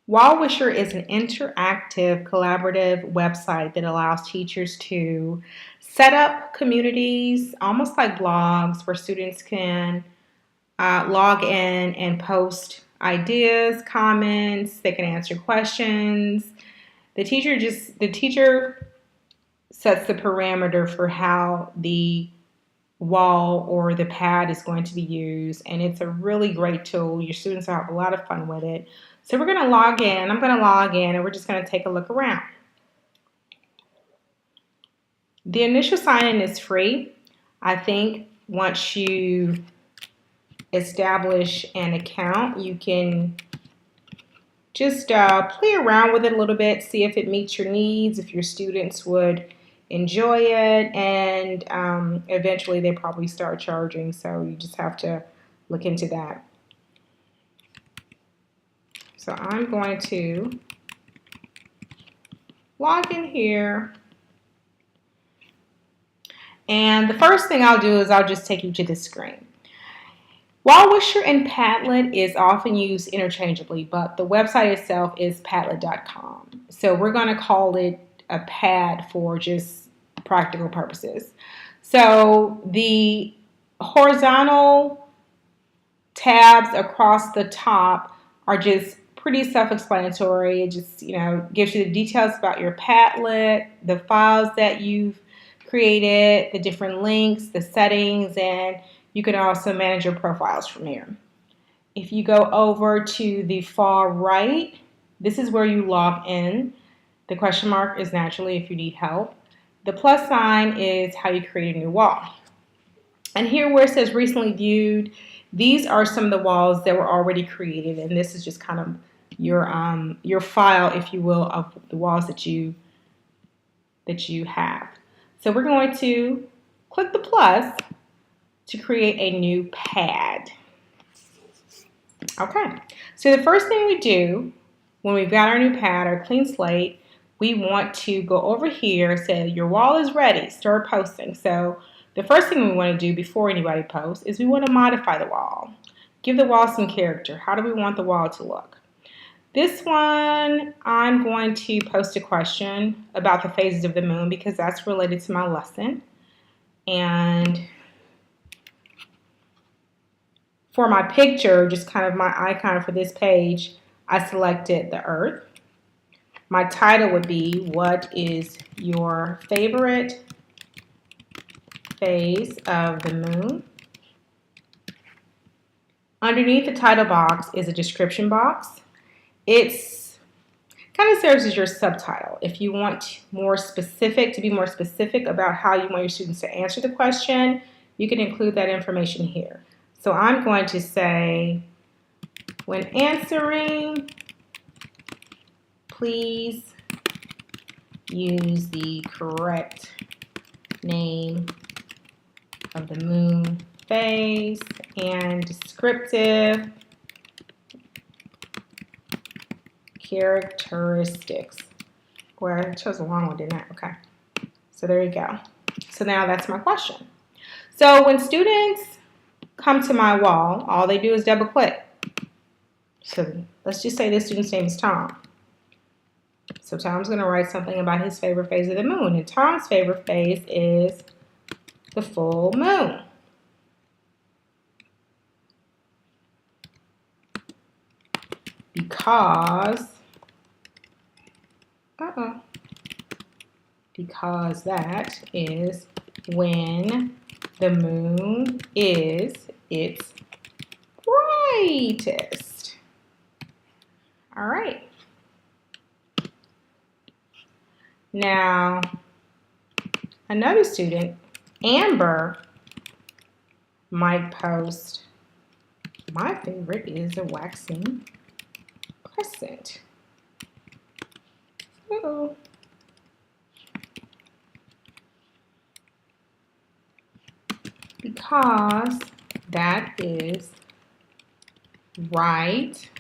Wallwisher is an interactive, collaborative website that allows teachers to set up communities, almost like blogs, where students can log in and post ideas, comments. They can answer questions. The teacher sets the parameter for how the wall or the pad is going to be used, and it's a really great tool. Your students will have a lot of fun with it. So we're going to log in. I'm going to log in and we're just going to take a look around. The initial sign-in is free. I think once you establish an account, you can just play around with it a little bit, see if it meets your needs, if your students would enjoy it, and eventually they probably start charging, so you just have to look into that. So I'm going to log in here, and the first thing I'll do is I'll just take you to the screen. Wallwisher and Padlet is often used interchangeably, but the website itself is Padlet.com. So we're going to call it a pad for just practical purposes. So the horizontal tabs across the top are just pretty self-explanatory. It just, gives you the details about your Padlet, the files that you've created, the different links, the settings, and you can also manage your profiles from here. If you go over to the far right, this is where you log in. The question mark is naturally if you need help. The plus sign is how you create a new wall. And here where it says recently viewed, these are some of the walls that were already created, and this is just kind of your file, if you will, of the walls that you have. So we're going to click the plus to create a new pad. Okay, so the first thing we do when we've got our new pad, our clean slate, we want to go over here, say your wall is ready, start posting. So the first thing we want to do before anybody posts is we want to modify the wall. Give the wall some character. How do we want the wall to look? This one, I'm going to post a question about the phases of the moon because that's related to my lesson. And for my picture, just kind of my icon for this page, I selected the Earth. My title would be, what is your favorite phase of the moon? Underneath the title box is a description box. It's kind of serves as your subtitle. If you want more specific, to be more specific about how you want your students to answer the question, you can include that information here. So I'm going to say, when answering, please use the correct name of the moon phase and descriptive characteristics. Well, I chose a long one, didn't I? Okay. So there you go. So now that's my question. So when students come to my wall, all they do is double click. So let's just say this student's name is Tom. So Tom's going to write something about his favorite phase of the moon. And Tom's favorite phase is the full moon. Because that is when the moon is its brightest. All right. Now, another student, Amber, might post, my favorite is a waxing crescent. Uh-oh. Because that is right.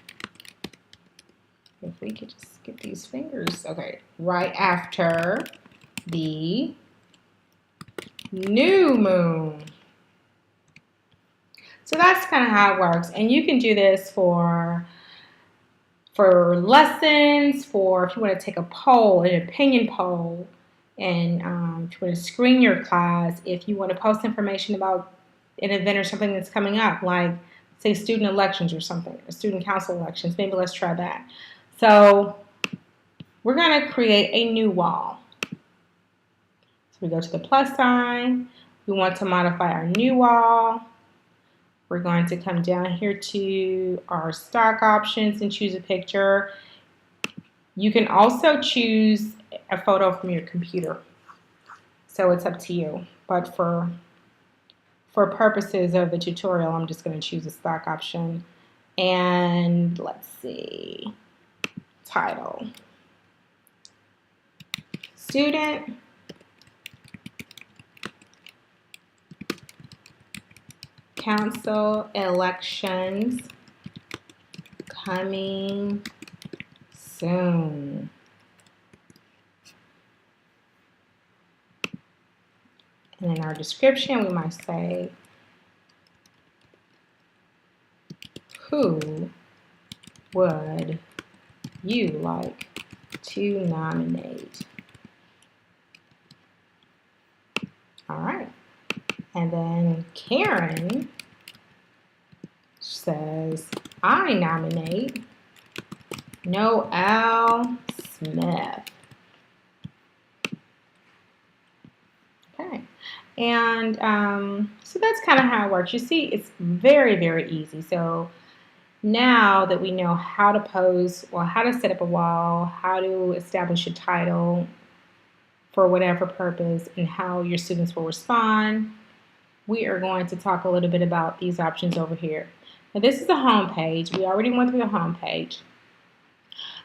If we could just get these fingers, okay, right after the new moon. So that's kind of how it works. And you can do this for for lessons, for if you want to take a poll, an opinion poll, and if you want to screen your class, if you want to post information about an event or something that's coming up, like say student elections or something, or student council elections, maybe let's try that. So we're going to create a new wall. So we go to the plus sign. We want to modify our new wall. We're going to come down here to our stock options and choose a picture. You can also choose a photo from your computer. So it's up to you. But for purposes of the tutorial, I'm just going to choose a stock option. And let's see, title, student, council elections coming soon. And in our description, we might say, who would you like to nominate? All right. And then Karen says, I nominate Noel Smith. Okay. And so that's kind of how it works. You see, it's very, very easy. So now that we know how to pose, well, how to set up a wall, how to establish a title for whatever purpose, and how your students will respond, we are going to talk a little bit about these options over here. Now, this is the home page. We already went through the home page.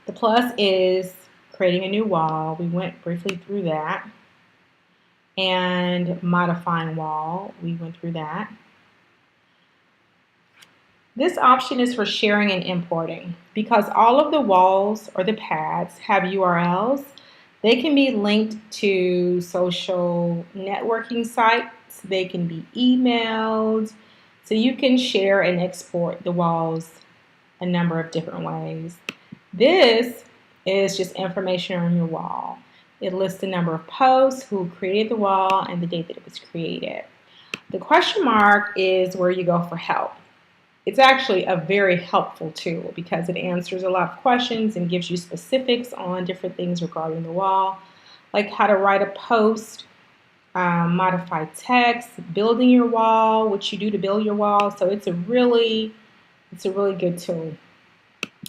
The plus is creating a new wall. We went briefly through that. And modifying wall, we went through that. This option is for sharing and importing. Because all of the walls or the pads have URLs, they can be linked to social networking sites. They can be emailed. So you can share and export the walls a number of different ways. This is just information on your wall. It lists the number of posts, who created the wall, and the date that it was created. The question mark is where you go for help. It's actually a very helpful tool because it answers a lot of questions and gives you specifics on different things regarding the wall, like how to write a post, modify text, building your wall, what you do to build your wall. So it's a really good tool.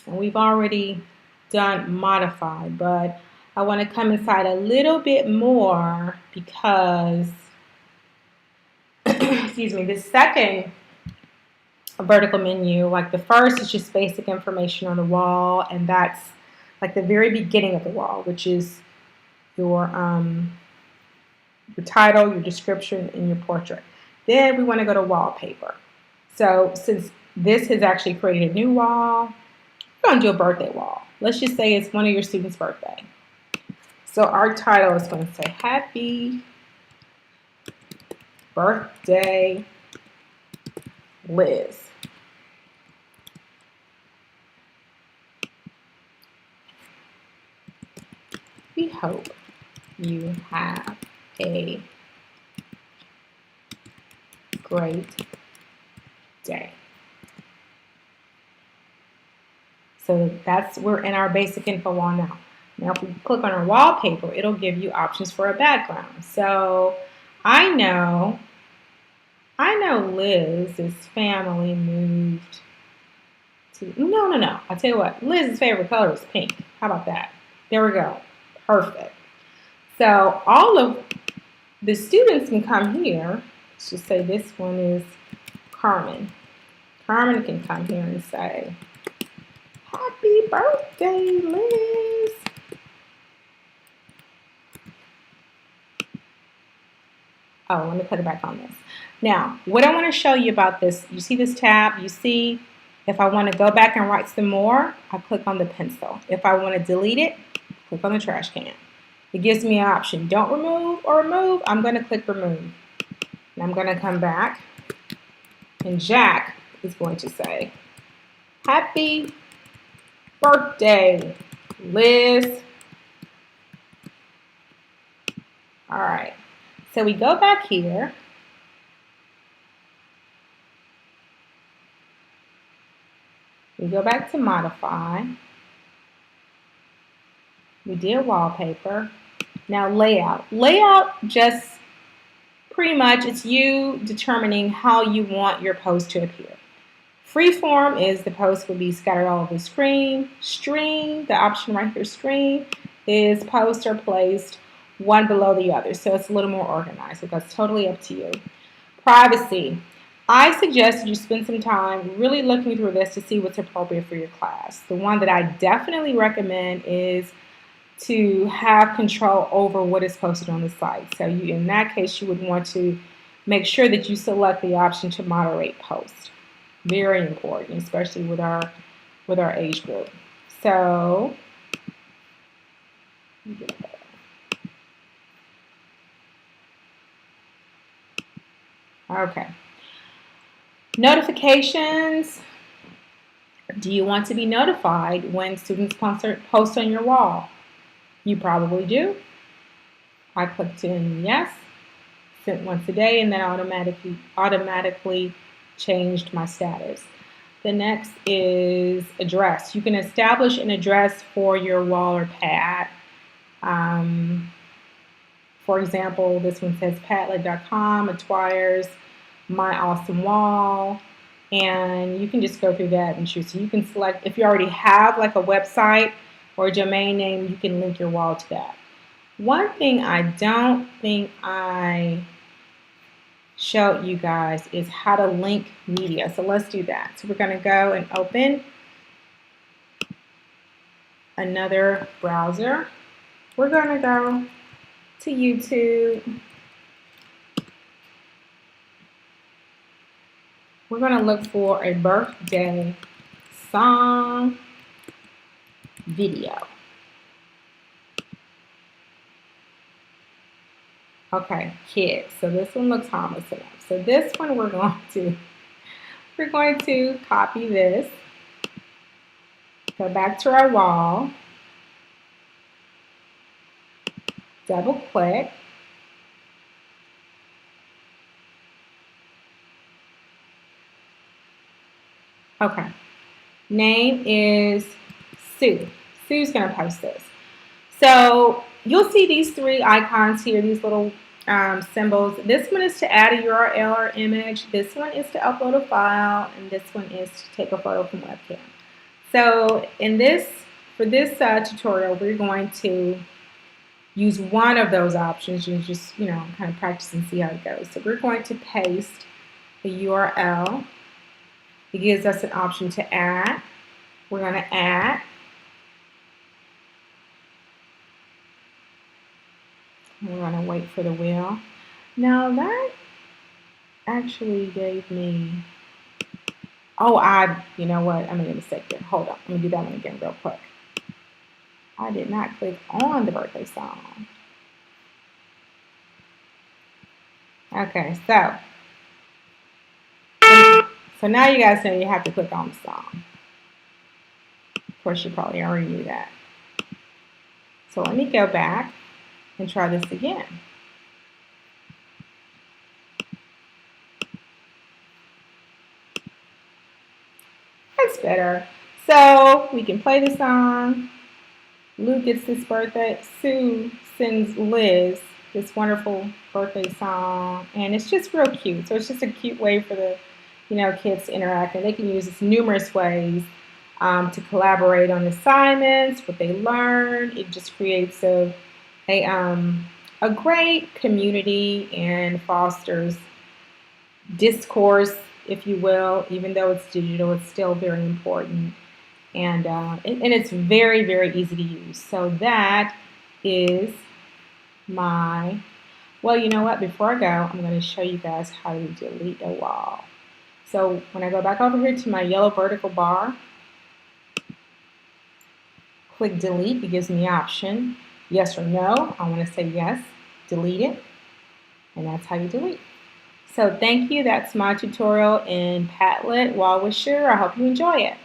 And we've already done modify, but I want to come inside a little bit more because, excuse me, the second vertical menu, like the first is just basic information on the wall, and that's like the very beginning of the wall, which is your title, your description, and your portrait. Then we want to go to wallpaper. So since this has actually created a new wall, we're going to do a birthday wall. Let's just say it's one of your students' birthday. So our title is going to say, Happy Birthday, Liz. We hope you have a great day. So we're in our basic info wall now. Now if we click on our wallpaper, it'll give you options for a background. So I know Liz's family moved to, no. I'll tell you what, Liz's favorite color is pink. How about that? There we go. Perfect. So all of the students can come here. Let's just say this one is Carmen. Carmen can come here and say, Happy birthday, Liz. Oh, let me put it back on this. Now, what I want to show you about this, you see this tab? You see, if I want to go back and write some more, I click on the pencil. If I want to delete it, click on the trash can. It gives me an option. Don't remove or remove. I'm going to click remove. And I'm going to come back. And Jack is going to say, Happy birthday, Liz. All right, so we go back here. We go back to modify. We did wallpaper. Now layout. Layout just pretty much it's you determining how you want your post to appear. Freeform is the post will be scattered all over the screen. Stream, the option right here, stream, is posts are placed one below the other. So it's a little more organized. So that's totally up to you. Privacy. I suggest you spend some time really looking through this to see what's appropriate for your class. The one that I definitely recommend is to have control over what is posted on the site. So you, in that case, you would want to make sure that you select the option to moderate posts. Very important, especially with our age group. So okay. Notifications. Do you want to be notified when students post on your wall? You probably do. I clicked in yes, sent once a day, and then automatically changed my status. The next is address. You can establish an address for your wall or pad. For example, this one says Padlet.com, acquires my awesome wall, and you can just go through that and choose. So you can select, if you already have like a website or a domain name, you can link your wall to that. One thing I don't think I showed you guys is how to link media. So let's do that. So we're going to go and open another browser. We're going to go to YouTube. We're going to look for a birthday song video. Okay, kids. So this one looks harmless enough. So this one we're going to copy this. Go back to our wall. Double click. Okay. Name is Sue. Sue's going to post this. So you'll see these three icons here, these little symbols. This one is to add a URL or image. This one is to upload a file, and this one is to take a photo from webcam. So for this tutorial, we're going to use one of those options and just kind of practice and see how it goes. So we're going to paste the URL. It gives us an option to add. We're going to add. We're going to wait for the wheel. Now that actually gave me, you know what? I made a mistake there. Hold on. Let me do that one again real quick. I did not click on the birthday song. Okay, so now you guys know you have to click on the song. Of course, you probably already knew that. So let me go back and try this again. That's better. So we can play the song. Lou gets this birthday. Sue sends Liz this wonderful birthday song, and it's just real cute. So it's just a cute way for the kids to interact, and they can use this numerous ways to collaborate on assignments, what they learn. It just creates a great community and fosters discourse, if you will. Even though it's digital, it's still very important, and it's very, very easy to use. So that is my, well, you know what? Before I go, I'm going to show you guys how to delete a wall. So when I go back over here to my yellow vertical bar, click delete. It gives me the option, yes or no. I want to say yes, delete it, and that's how you delete. So thank you. That's my tutorial in Padlet, Wall with Sure. I hope you enjoy it.